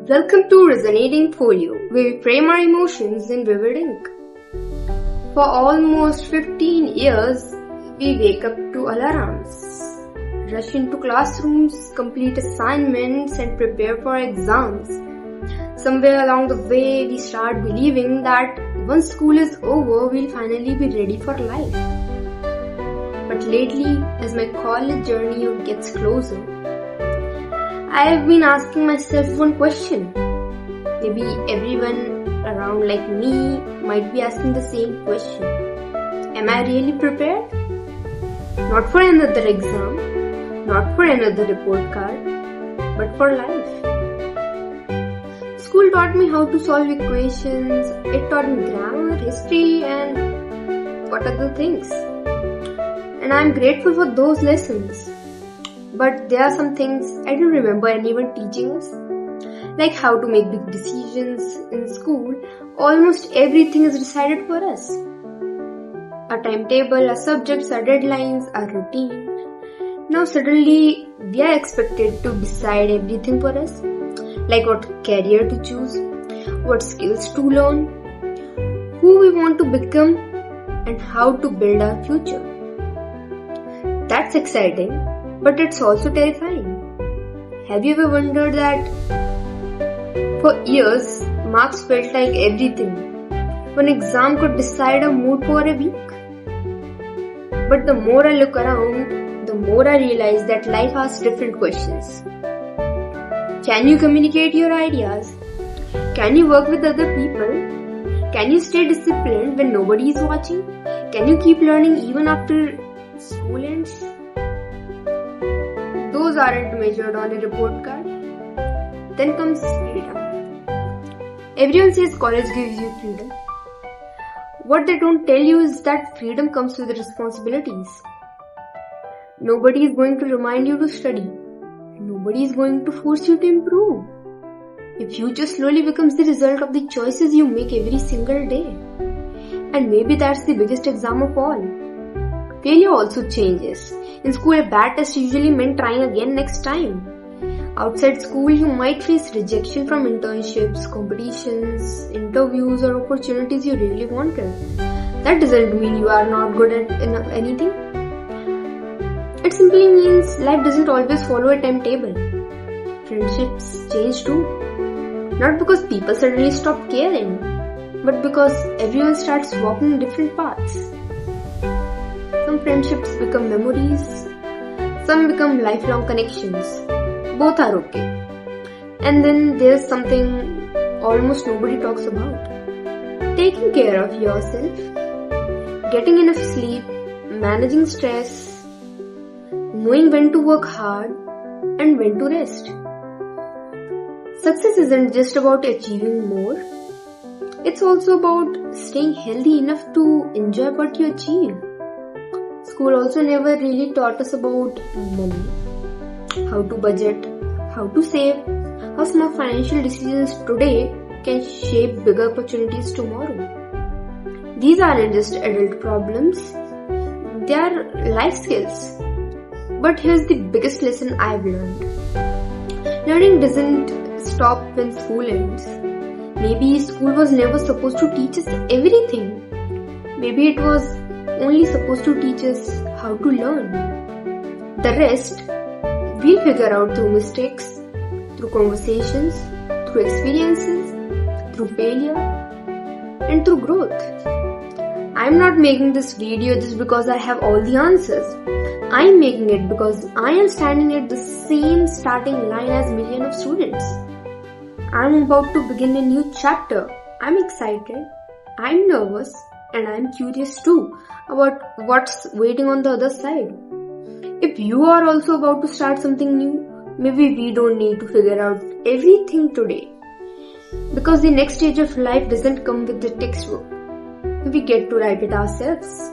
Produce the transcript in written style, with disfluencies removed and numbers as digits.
Welcome to Resonating Folio, where we frame our emotions in vivid ink. For almost 15 years, we wake up to alarms, rush into classrooms, complete assignments, and prepare for exams. Somewhere along the way, we start believing that once school is over, we'll finally be ready for life. But lately, as my college journey gets closer, I have been asking myself one question. Maybe everyone around like me might be asking the same question. Am I really prepared? Not for another exam, not for another report card, but for life. School taught me how to solve equations, it taught me grammar, history and what other things. And I am grateful for those lessons. But there are some things I don't remember anyone teaching us. Like how to make big decisions in school, almost everything is decided for us. Our timetable, our subjects, our deadlines, our routine. Now suddenly we are expected to decide everything for us. Like what career to choose, what skills to learn, who we want to become, and how to build our future. That's exciting, but it's also terrifying. Have you ever wondered that for years, marks felt like everything? One exam could decide our mood for a week. But the more I look around, the more I realize that life asks different questions. Can you communicate your ideas? Can you work with other people? Can you stay disciplined when nobody is watching? Can you keep learning even after school ends? Those aren't measured on a report card. Then comes freedom. Everyone says college gives you freedom. What they don't tell you is that freedom comes with responsibilities. Nobody is going to remind you to study. Nobody is going to force you to improve. Your future slowly becomes the result of the choices you make every single day. And maybe that's the biggest exam of all. Failure also changes. In school, a bad test usually meant trying again next time. Outside school, you might face rejection from internships, competitions, interviews or opportunities you really wanted. That doesn't mean you are not good at anything. It simply means life doesn't always follow a timetable. Friendships change too. Not because people suddenly stop caring, but because everyone starts walking different paths. Some friendships become memories, some become lifelong connections. Both are okay. And then there's something almost nobody talks about. Taking care of yourself, getting enough sleep, managing stress, knowing when to work hard and when to rest. Success isn't just about achieving more. It's also about staying healthy enough to enjoy what you achieve. School also never really taught us about money, how to budget, how to save, how small financial decisions today can shape bigger opportunities tomorrow. These aren't just adult problems, they are life skills. But here's the biggest lesson I've learned. Learning doesn't stop when school ends. Maybe school was never supposed to teach us everything. Maybe it was only supposed to teach us how to learn. The rest, we'll figure out through mistakes, through conversations, through experiences, through failure, and through growth. I'm not making this video just because I have all the answers. I'm making it because I am standing at the same starting line as millions of students. I'm about to begin a new chapter. I'm excited, I'm nervous, and I'm curious too about what's waiting on the other side. If you are also about to start something new, maybe we don't need to figure out everything today. Because the next stage of life doesn't come with the textbook. We get to write it ourselves.